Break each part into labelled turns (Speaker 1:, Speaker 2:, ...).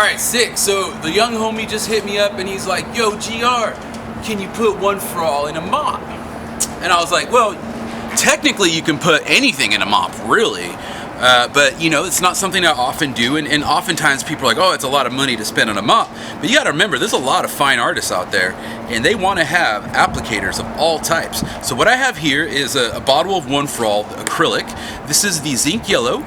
Speaker 1: Alright, sick. So the young homie just hit me up and he's like, yo, GR, can you put One4All in a mop? And I was like, well, technically you can put anything in a mop, really. But you know, it's not something I often do, and oftentimes people are like, oh, it's a lot of money to spend on a mop. But you gotta remember, there's a lot of fine artists out there, and they wanna have applicators of all types. So what I have here is a bottle of One4All acrylic. This is the Zinc Yellow,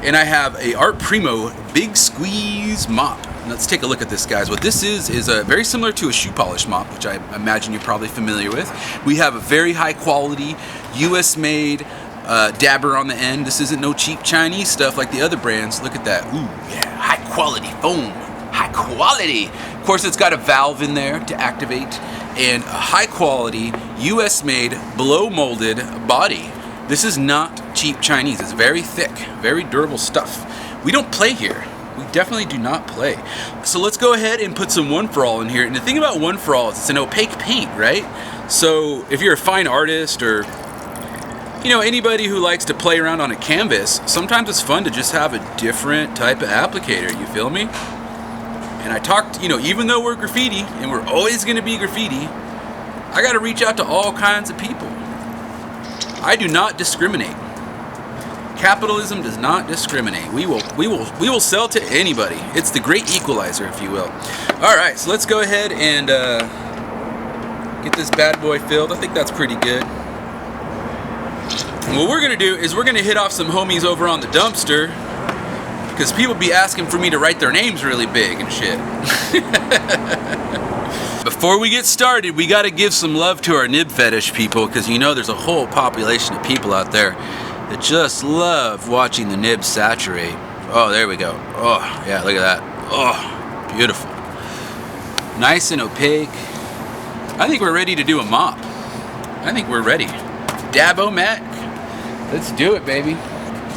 Speaker 1: and I have a Art Primo Big Squeeze Mop. Let's take a look at this, guys. What this is very similar to a shoe polish mop, which I imagine you're probably familiar with. We have a very high quality, US made, dabber on the end. This isn't no cheap Chinese stuff like the other brands. Look at that. Ooh, yeah, high quality foam. High quality. Of course, it's got a valve in there to activate, and a high quality, US made, blow molded body. This is not cheap Chinese. It's very thick, very durable stuff. We don't play here. We definitely do not play. So let's go ahead and put some One4All in here. And the thing about One4All is it's an opaque paint, right? So if you're a fine artist, or you know, anybody who likes to play around on a canvas, sometimes it's fun to just have a different type of applicator, you feel me? And I talked, you know, even though we're graffiti, and we're always gonna be graffiti, I gotta reach out to all kinds of people. I do not discriminate. Capitalism does not discriminate. We will sell to anybody. It's the great equalizer, if you will. All right, so let's go ahead and get this bad boy filled. I think that's pretty good. And what we're gonna do is we're gonna hit off some homies over on the dumpster, because people be asking for me to write their names really big and shit. Before we get started, we gotta give some love to our nib fetish people, because you know there's a whole population of people out there that just love watching the nibs saturate. Oh, there we go. Oh, yeah, look at that. Oh, beautiful. Nice and opaque. I think we're ready to do a mop. I think we're ready. Dab-O-Mac. Let's do it, baby.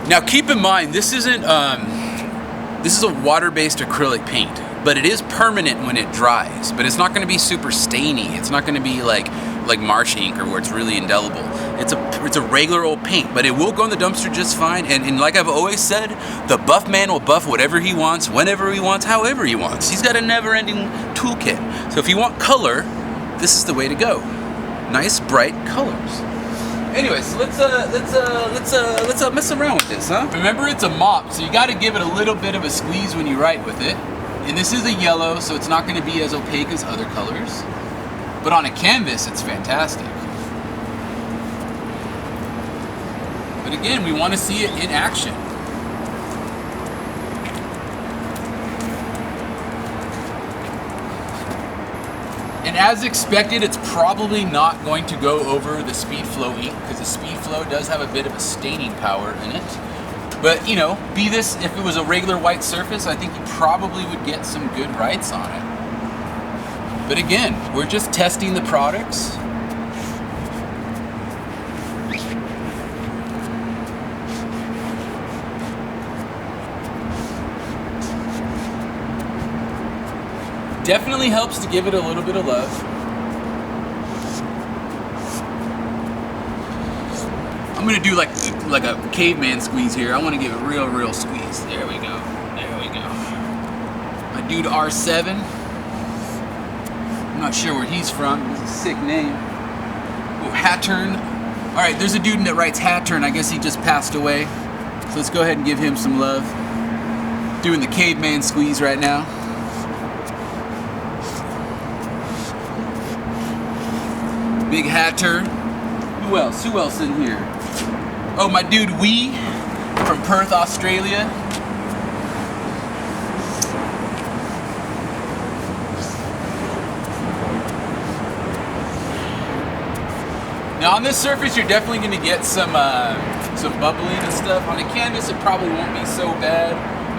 Speaker 1: Now keep in mind, this isn't, this is a water-based acrylic paint, but it is permanent when it dries, but it's not gonna be super stainy. It's not gonna be like marsh ink, or where it's really indelible. It's a regular old paint, but it will go in the dumpster just fine. And like I've always said, the buff man will buff whatever he wants, whenever he wants, however he wants. He's got a never-ending toolkit. So if you want color, this is the way to go. Nice, bright colors. Anyways, let's mess around with this, huh? Remember, it's a mop, so you got to give it a little bit of a squeeze when you write with it. And this is a yellow, so it's not going to be as opaque as other colors. But on a canvas, it's fantastic. But again, we want to see it in action. And as expected, it's probably not going to go over the Speed Flow ink, because the Speed Flow does have a bit of a staining power in it. But you know, be this, if it was a regular white surface, I think you probably would get some good writes on it. But again, we're just testing the products. Definitely helps to give it a little bit of love. I'm gonna do like a caveman squeeze here. I want to give it real squeeze. There we go. There we go. My dude R7. I'm not sure where he's from. It's a sick name. Oh, Hattern. All right, there's a dude that writes Hattern. I guess he just passed away. So let's go ahead and give him some love. Doing the caveman squeeze right now. Big Hatter. Who else? Who else in here? Oh, my dude Wee from Perth, Australia. Now on this surface, you're definitely going to get some bubbling and stuff. On a canvas, it probably won't be so bad.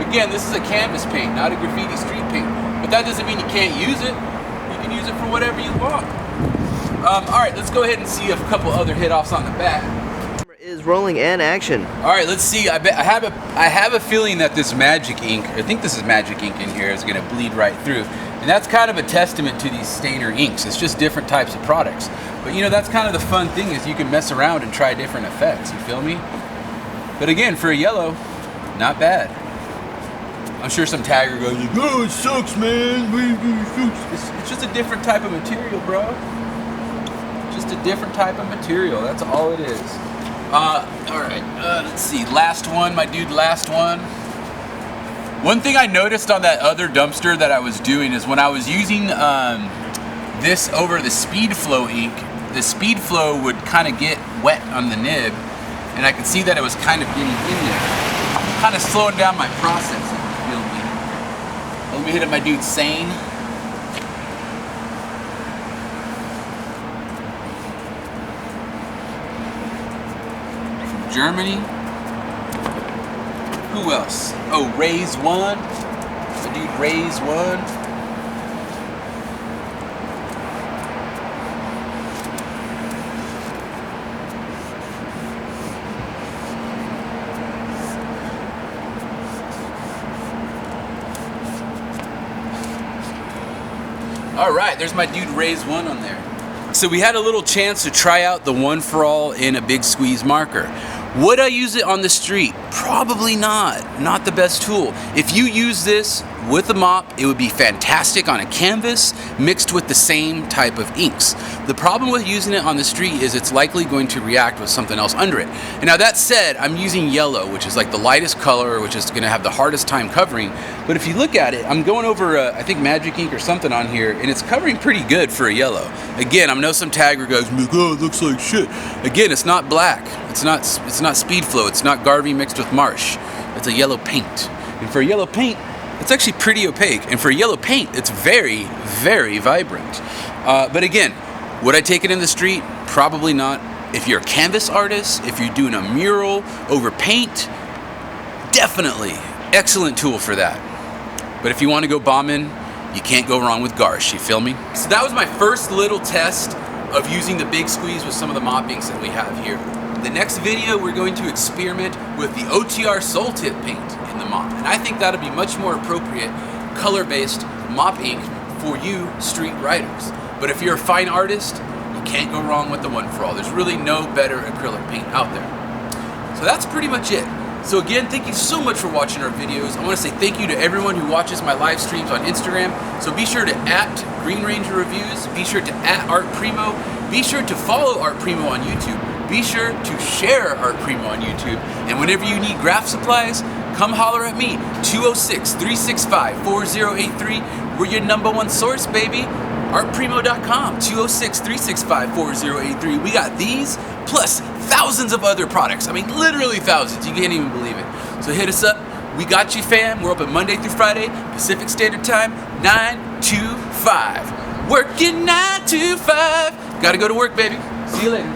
Speaker 1: Again, this is a canvas paint, not a graffiti street paint. But that doesn't mean you can't use it. You can use it for whatever you want. All right, let's go ahead and see a couple other hit-offs on the back.
Speaker 2: Is rolling and action.
Speaker 1: All right, let's see. I have a feeling that this magic ink, I think this is magic ink in here, is going to bleed right through. And that's kind of a testament to these stainer inks. It's just different types of products. But you know, that's kind of the fun thing, is you can mess around and try different effects, you feel me? But again, for a yellow, not bad. I'm sure some tagger goes, like, oh, it sucks, man. It's just a different type of material, bro. Just a different type of material. That's all it is. All right. Let's see. Last one, my dude. Last one. One thing I noticed on that other dumpster that I was doing is when I was using this over the Speed Flow ink, the Speed Flow would kind of get wet on the nib, and I could see that it was kind of getting in there, kind of slowing down my process. Let me hit up my dude Sane. From Germany. Who else? Oh, Raise One. My dude Raise One. All right, there's my dude Raise One on there. So we had a little chance to try out the One4All in a Big Squeeze marker. Would I use it on the street? Probably not. Not the best tool. If you use this with a mop, it would be fantastic on a canvas mixed with the same type of inks. The problem with using it on the street is it's likely going to react with something else under it. And now that said, I'm using yellow, which is like the lightest color, which is going to have the hardest time covering. But if you look at it, I'm going over, I think Magic Ink or something on here, and it's covering pretty good for a yellow. Again, I know some tagger goes, oh, it looks like shit. Again, it's not black. It's not Speed Flow. It's not Garvey mixed with Marsh. It's a yellow paint. And for a yellow paint, it's actually pretty opaque. And for a yellow paint, it's very, very vibrant. But again, would I take it in the street? Probably not. If you're a canvas artist, if you're doing a mural over paint, definitely excellent tool for that. But if you want to go bombing, you can't go wrong with Garsh, you feel me? So that was my first little test of using the Big Squeeze with some of the mop inks that we have here. The next video, we're going to experiment with the OTR Soul Tip paint in the mop. And I think that'll be much more appropriate color-based mop ink for you street writers. But if you're a fine artist, you can't go wrong with the One4All. There's really no better acrylic paint out there. So that's pretty much it. So again, thank you so much for watching our videos. I want to say thank you to everyone who watches my live streams on Instagram. So be sure to @GreenRangerReviews, be sure to @ArtPrimo, be sure to follow Art Primo on YouTube. Be sure to share Art Primo on YouTube. And whenever you need graph supplies, come holler at me, 206-365-4083. We're your #1 source, baby. ArtPrimo.com, 206-365-4083. We got these, plus thousands of other products. I mean, literally thousands. You can't even believe it. So hit us up. We got you, fam. We're open Monday through Friday, Pacific Standard Time, 9 to 5. Working 9 to 5. Gotta go to work, baby. See you later.